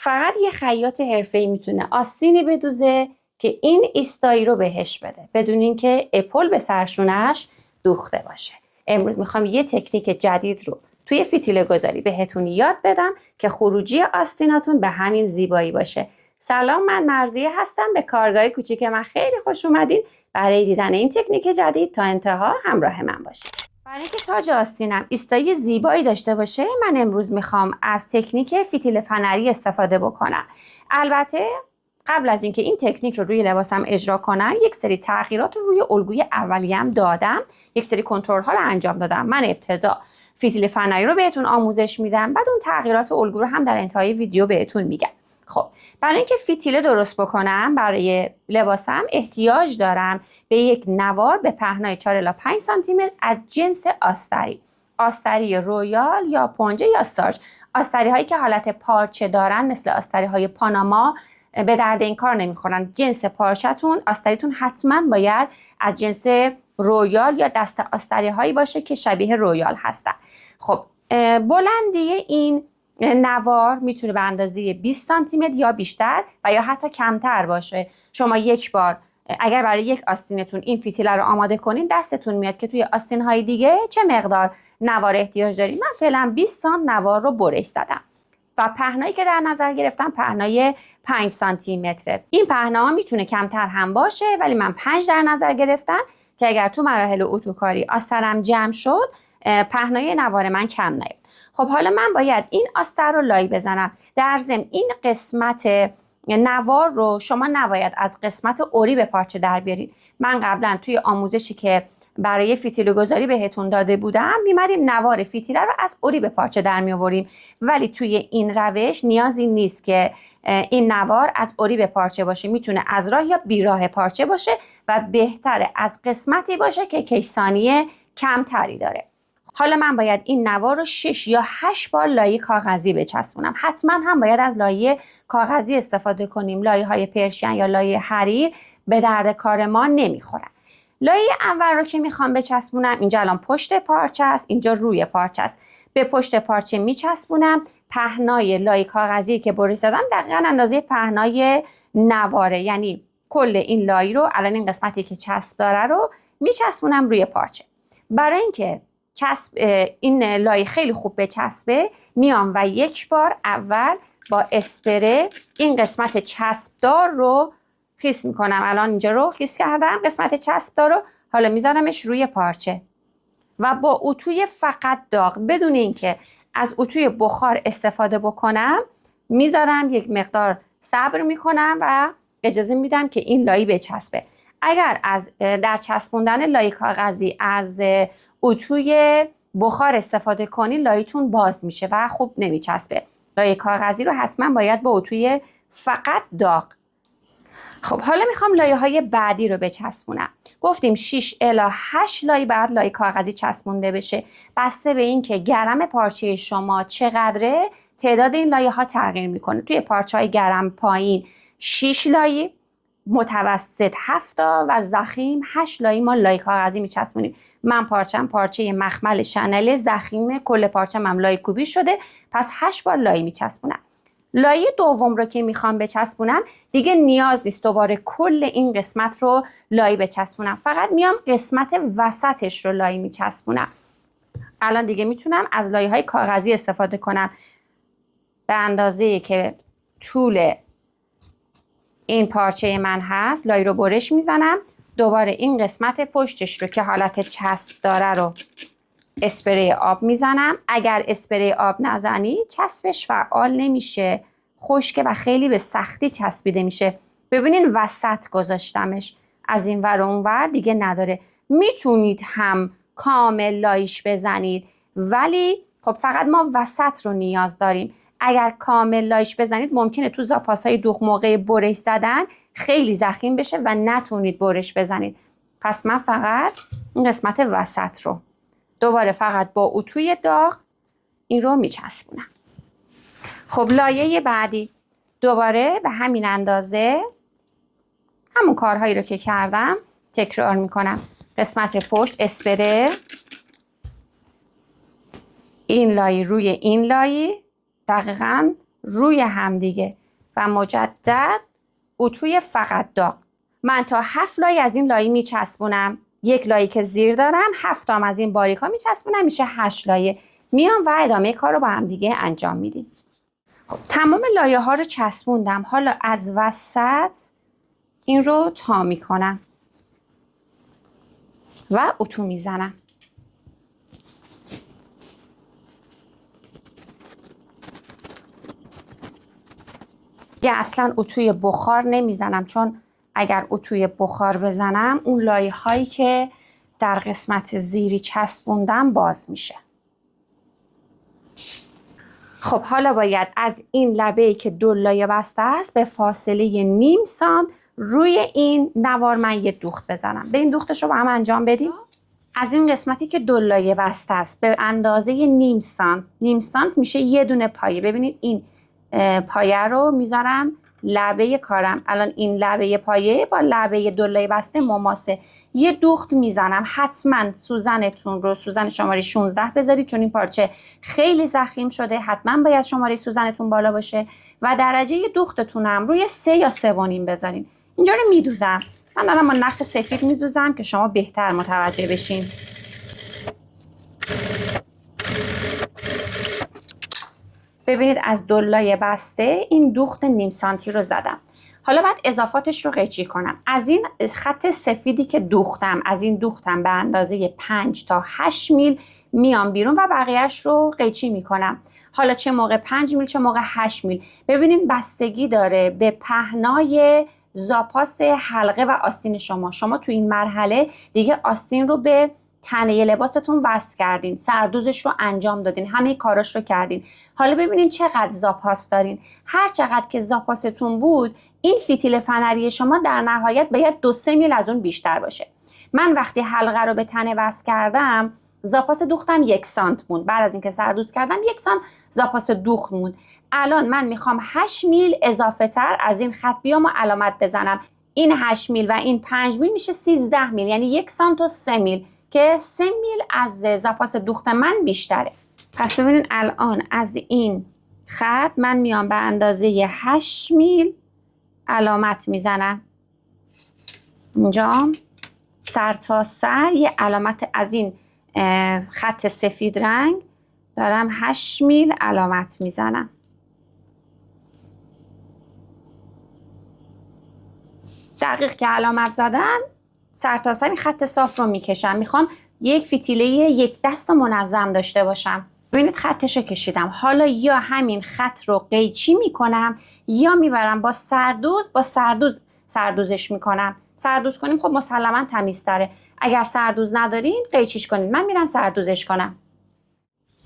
فقط یه خیاط حرفه‌ای میتونه آستینی بدوزه که این ایستایی رو بهش بده بدون اینکه اپل به سرشونش دوخته باشه. امروز میخوام یه تکنیک جدید رو توی فتیله گذاری بهتون یاد بدم که خروجی آستیناتون به همین زیبایی باشه. سلام، من مرضیه هستم. به کارگاه کوچیک من خیلی خوش اومدین. برای دیدن این تکنیک جدید تا انتها همراه من باشید. برای اینکه تاج آستینم ایستایی زیبایی داشته باشه، من امروز میخوام از تکنیک فتیله فنری استفاده بکنم. البته قبل از اینکه این تکنیک رو روی لباسم اجرا کنم، یک سری تغییرات رو روی الگوی اولیه‌ام دادم، یک سری کنترل ها رو انجام دادم. من ابتدا فتیله فنری رو بهتون آموزش میدم، بعد اون تغییرات الگو رو هم در انتهای ویدیو بهتون میگم. خب، برای اینکه فتیله درست بکنم برای لباسم احتیاج دارم به یک نوار به پهنای 4 الی 5 سانتی متر از جنس آستری رویال یا پنجه یا سارج. آستری هایی که حالت پارچه دارن مثل آستری های پاناما به درد این کار نمیخورن. جنس پارچه‌تون، آستریتون حتما باید از جنس رویال یا دست آستری هایی باشه که شبیه رویال هستن. خب، بلندی این نوار میتونه به اندازه 20 سانتی متر یا بیشتر و یا حتی کمتر باشه. شما یک بار اگر برای یک آستینتون این فتیله رو آماده کنین، دستتون میاد که توی آستین‌های دیگه چه مقدار نوار احتیاج دارین. من فعلا 20 سانت نوار رو برش زدم و پهنایی که در نظر گرفتم پهنای 5 سانتی متره. این پهنا میتونه کمتر هم باشه، ولی من 5 در نظر گرفتم که اگر تو مراحل اتوکاری آسترم جمع شد، پهنای نوار من کم نیاد. خب، حالا من باید این آستر رو لای بزنم. در ضمن این قسمت نوار رو شما نباید از قسمت اوری به پارچه در بیارید. من قبلا توی آموزشی که برای فتیله گذاری بهتون داده بودم میمدیم نوار فتیله رو از اوری به پارچه در می آوریم، ولی توی این روش نیازی نیست که این نوار از اوری به پارچه باشه. میتونه از راه یا بیراه پارچه باشه و بهتره از قسمتی باشه که کشسانی کمتری داره. حالا من باید این نوار رو 6 یا 8 بار لایه کاغذی بچسبونم. حتما هم باید از لایه کاغذی استفاده کنیم. لایه های پرشین یا لایه حریر به درد کار ما نمیخورن. لایه اول رو که میخوام بچسبونم، اینجا الان پشت پارچه است، اینجا روی پارچه است. به پشت پارچه میچسبونم. پهنای لایه کاغذی که برش زدم دقیقاً اندازه پهنای نواره، یعنی کل این لایه رو، الان این قسمتی که چسب داره رو میچسبونم روی پارچه. برای اینکه این لایه خیلی خوب بچسبه، میام و یک بار اول با اسپره این قسمت چسبدار رو خیس میکنم. الان اینجا رو خیس کردم قسمت چسبدار رو. حالا میذارمش روی پارچه و با اتوی فقط داغ، بدون اینکه از اتوی بخار استفاده بکنم، میذارم یک مقدار صبر میکنم و اجازه میدم که این لایه بچسبه. اگر در چسبوندن لایه کاغذی از اتوی بخار استفاده کنی، لایه‌تون باز میشه و خوب نمیچسبه. لایه کاغذی رو حتما باید با اتوی فقط داغ. خب، حالا میخوام لایه های بعدی رو بچسبونم. گفتیم 6 الی 8 لایه بعد لایه کاغذی چسبونده بشه. بسته به این که گرم پارچه شما چقدره، تعداد این لایه ها تغییر میکنه. توی پارچه های گرم پایین 6 لایه، متوسط 7 و ضخیم 8 لایه ما لایه کاغذی میچسبونیم. من پارچه مخمل شنل ضخیم، کل پارچه هم لایه کوبی شده، پس 8 بار لایه میچسبونم. لایه دوم رو که میخوام بچسبونم، دیگه نیاز نیست دوباره کل این قسمت رو لایه بچسبونم، فقط میام قسمت وسطش رو لایه میچسبونم. الان دیگه میتونم از لایه های کاغذی استفاده کنم. به اندازه که طول این پارچه من هست لایه رو برش میزنم. دوباره این قسمت پشتش رو که حالت چسب داره رو اسپری آب میزنم. اگر اسپری آب نزنی چسبش فعال نمیشه، خشکه و خیلی به سختی چسبیده میشه. ببینین وسط گذاشتمش، از این ور اون ور دیگه نداره. میتونید هم کامل لایش بزنید، ولی خب فقط ما وسط رو نیاز داریم. اگر کامل لایش بزنید ممکنه تو زاپاسای دوغ موقع برش زدن خیلی ضخیم بشه و نتونید برش بزنید. پس من فقط این قسمت وسط رو دوباره فقط با اتوی داغ این رو میچسبونم. خب، لایه بعدی دوباره به همین اندازه همون کارهایی رو که کردم تکرار میکنم. قسمت پشت اسپره، این لایه روی این لایه، دقیقاً روی همدیگه و مجدد اتوی فقط داغ. من تا 7 لایه از این لایه میچسبونم. 1 لایه که زیر دارم 7 تام از این باریکا میچسبونم، میشه 8 لایه. میام و ادامه کار رو با هم دیگه انجام میدیم. خب تمام لایه ها رو چسبوندم. حالا از وسط این رو تا میکنم و اتو میزنم. دیگه اصلا اتوی بخار نمیزنم، چون اگر اتوی بخار بزنم اون لایه هایی که در قسمت زیری چسبوندم باز میشه. خب حالا باید از این لبه‌ای که 2 لایه بسته است به فاصله نیم سانت روی این نوار من یه دوخت بزنم. بریم دوختش رو با هم انجام بدیم. از این قسمتی که 2 لایه بسته است به اندازه نیم سانت، نیم سانت میشه یه دونه پایه. ببینید این پایه رو میذارم لبه کارم. الان این لبه پایه با لبه 2 لایه بسته مماسه. یه دوخت میزنم. حتما سوزنتون رو سوزن شماره 16 بذارید، چون این پارچه خیلی ضخیم شده. حتما باید شماره سوزنتون بالا باشه و درجه دوختتونم روی 3 یا 3.5 بذارین. اینجا رو میدوزم. من دارم با نخ سفید میدوزم که شما بهتر متوجه بشین. ببینید از 2 لایه بسته این دوخت نیم سانتی رو زدم. حالا باید اضافاتش رو قیچی کنم. از این خط سفیدی که دوختم، از این دوختم به اندازه 5 تا 8 میل میام بیرون و بقیهش رو قیچی میکنم. حالا چه موقع 5 میل چه موقع 8 میل، ببینید بستگی داره به پهنای زاپاس حلقه و آستین شما. شما تو این مرحله دیگه آستین رو به تنه لباستون وصل کردین، سردوزش رو انجام دادین، همه کاراش رو کردین. حالا ببینین چقدر زاپاس دارین. هر چقدر که زاپاستون بود، این فتیل فنری شما در نهایت باید 2-3 میل از اون بیشتر باشه. من وقتی حلقه رو به تنه وصل کردم، زاپاس دوختم 1 سانت موند. بعد از اینکه سردوز کردم 1 سانت زاپاس دوخت موند. الان من میخوام 8 میل اضافه تر از این خط بیام و علامت بزنم. این 8 میل و این 5 میل میشه 13 میل، یعنی 1 سانت و 3 میل که 3 میل از زاپاس دوخت من بیشتره. پس ببینید الان از این خط من میام به اندازه 8 میل علامت میزنم. اینجا سر تا سر یه علامت از این خط سفید رنگ دارم 8 میل علامت میزنم. دقیق که علامت زدم سر تا سر این خط صاف رو میکشم. میخوام یک فتیله 1 دست منظم داشته باشم. ببینید خطش رو کشیدم. حالا یا همین خط رو قیچی میکنم یا میبرم با سردوزش میکنم. سردوز کنیم خب مسلما تمیزتره. اگر سردوز ندارین قیچیش کنید. من میرم سردوزش کنم.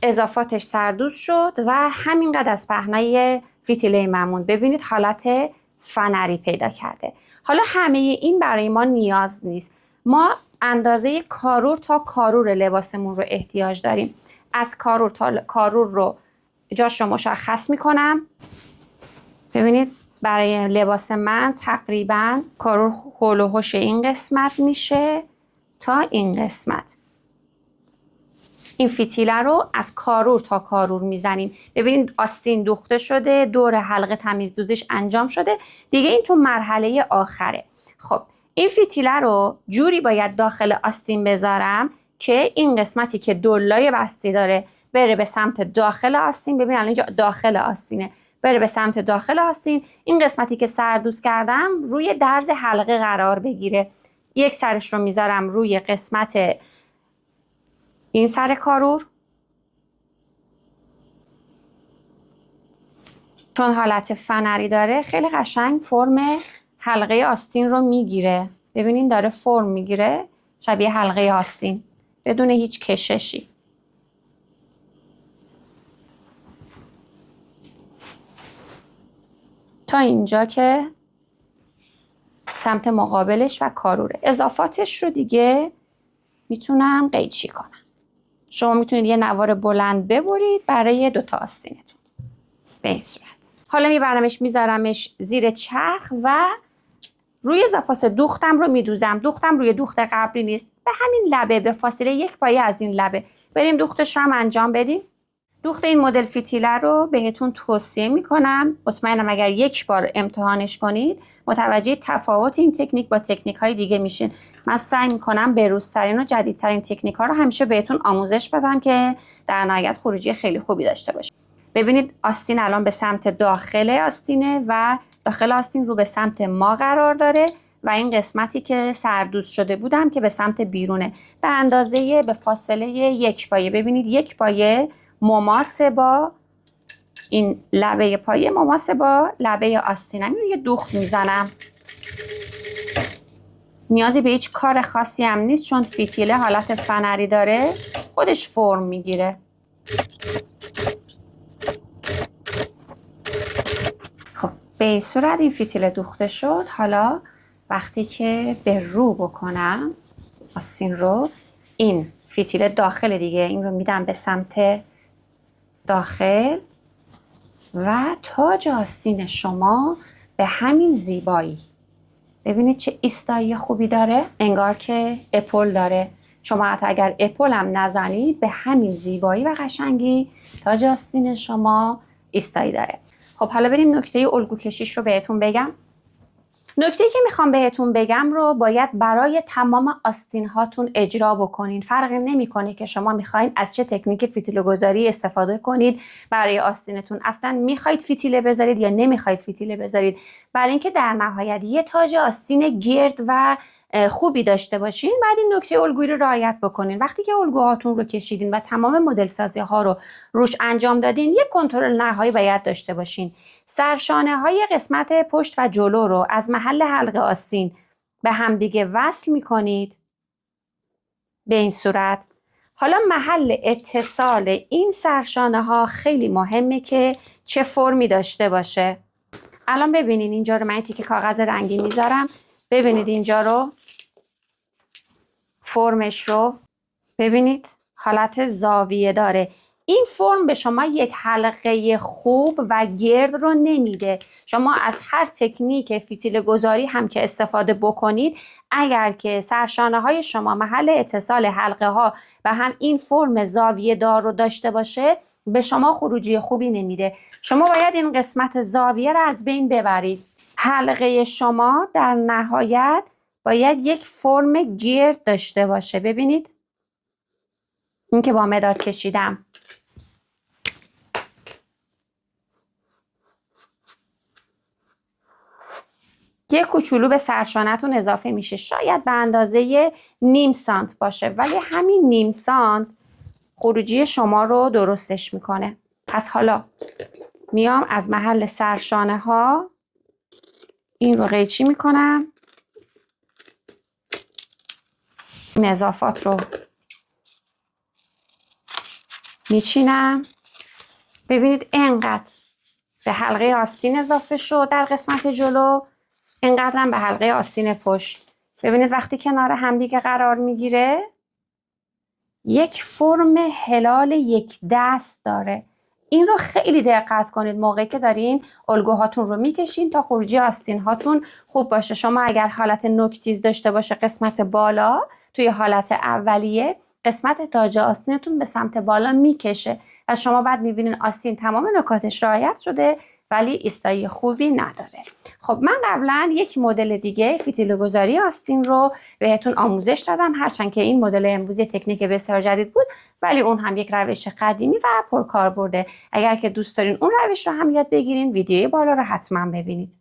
اضافاتش سردوز شد و همینقدر از پهنای فتیله ممون. ببینید حالت فنری پیدا کرده. حالا همه این برای ما نیاز نیست. ما اندازه کارور تا کارور لباسمون رو احتیاج داریم. از کارور تا کارور رو جاش رو مشخص میکنم. ببینید برای لباس من تقریبا کارور هول و هوش این قسمت میشه تا این قسمت. این فتیله رو از کارور تا کارور میزنیم. ببینید آستین دوخته شده، دور حلقه تمیز دوزش انجام شده. دیگه این تو مرحله آخره. خب این فتیله رو جوری باید داخل آستین بذارم که این قسمتی که 2 لایه بسته داره بره به سمت داخل آستین. ببین الان اینجا داخل آستینه، بره به سمت داخل آستین. این قسمتی که سردوز کردم روی درز حلقه قرار بگیره. یک سرش رو میذارم روی قسمت این سر کارور، چون حالت فنری داره خیلی قشنگ فرم حلقه آستین رو میگیره. ببینین داره فرم میگیره شبیه حلقه آستین بدون هیچ کششی. تا اینجا که سمت مقابلش و کاروره. اضافاتش رو دیگه میتونم قیچی کنم. شما میتونید یه نوار بلند ببرید برای 2 تا آستینتون به این صورت. حالا میبرمش میذارمش زیر چرخ و روی زاپاس دوختم رو میدوزم. دوختم روی دوخت قبلی نیست، به همین لبه، به فاصله 1 پایه از این لبه. بریم دوختش رو هم انجام بدیم. دوخت این مدل فتیله رو بهتون توصیه میکنم. مطمئنم اگر یک بار امتحانش کنید متوجه تفاوت این تکنیک با تکنیک های دیگه میشین. من سعی میکنم بروزترین و جدیدترین تکنیک ها رو همیشه بهتون آموزش بدم که در نهایت خروجی خیلی خوبی داشته باشه. ببینید آستین الان به سمت داخل آستینه و داخل آستین رو به سمت ما قرار داره و این قسمتی که سردوز شده بودم که به سمت بیرونه، به اندازه به فاصله 1 پایه. ببینید 1 پایه مماس با این لبه پایه، مماس با لبه آستینم. این رو یه دوخت میزنم. نیازی به هیچ کار خاصی هم نیست چون فتیله حالت فنری داره، خودش فرم میگیره. خب به این صورت این فتیله دوخته شد. حالا وقتی که به رو بکنم آستین رو، این فتیله داخل دیگه، این رو میدم به سمت داخل و تاج آستین شما به همین زیبایی. ببینید چه ایستایی خوبی داره، انگار که اپل داره. شما حتی اگر اپل هم نزنید به همین زیبایی و قشنگی تاج آستین شما ایستایی داره. خب حالا بریم نکته الگو کشیش رو بهتون بگم. نکته‌ای که میخوام بهتون بگم رو باید برای تمام آستین هاتون اجرا بکنین. فرقی نمیکنه که شما میخواین از چه تکنیک فتیله گذاری استفاده کنید برای آستینتون. اصلا میخواید فتیله بذارید یا نمیخواید فتیله بذارید، برای اینکه در نهایت یه تاج آستین گرد و خوبی داشته باشین، بعد این نکته الگویی رو رعایت بکنین. وقتی که الگوهاتون رو کشیدین و تمام مدل سازی ها رو روش انجام دادین، یک کنترل نهایی باید داشته باشین. سرشانه های قسمت پشت و جلو رو از محل حلقه آستین به همدیگه وصل میکنید به این صورت. حالا محل اتصال این سرشانه ها خیلی مهمه که چه فرمی داشته باشه. الان ببینید اینجا رو من تیکه کاغذ رنگی میذارم. ببینید اینجا رو، فرمش رو ببینید حالت زاویه داره. این فرم به شما یک حلقه خوب و گرد رو نمیده. شما از هر تکنیک فتیله گذاری هم که استفاده بکنید، اگر که سرشانه های شما محل اتصال حلقه ها و هم این فرم زاویه دار رو داشته باشه، به شما خروجی خوبی نمیده. شما باید این قسمت زاویه رو از بین ببرید. حلقه شما در نهایت باید یک فرم گرد داشته باشه. ببینید این که با مداد کشیدم. یک کوچولو به سرشانه‌تون اضافه میشه، شاید به اندازه نیم سانت باشه، ولی همین نیم سانت خروجی شما رو درستش میکنه. پس حالا میام از محل سرشانه ها این رو قیچی میکنم، این اضافات رو میچینم. ببینید اینقدر به حلقه آستین اضافه شد در قسمت جلو، اینقدر هم به حلقه آستین پشت. ببینید وقتی کنار همدیگه قرار میگیره یک فرم هلال یک دست داره. این رو خیلی دقت کنید موقعی که دارین الگوهاتون رو میکشین تا خروجی آستین هاتون خوب باشه. شما اگر حالت نوک‌تیز داشته باشه قسمت بالا، توی حالت اولیه قسمت تاج آستینتون به سمت بالا میکشه و شما بعد میبینین آستین تمام نکاتش رعایت شده ولی ایستایی خوبی نداره. خب من قبلا یک مدل دیگه فتیله گذاری آستین رو بهتون آموزش دادم، هرچند که این مدل امروزی تکنیک بسیار جدید بود ولی اون هم یک روش قدیمی و پرکاربرده. اگر که دوست دارین اون روش رو هم یاد بگیرین، ویدیوی بالا رو حتما ببینید.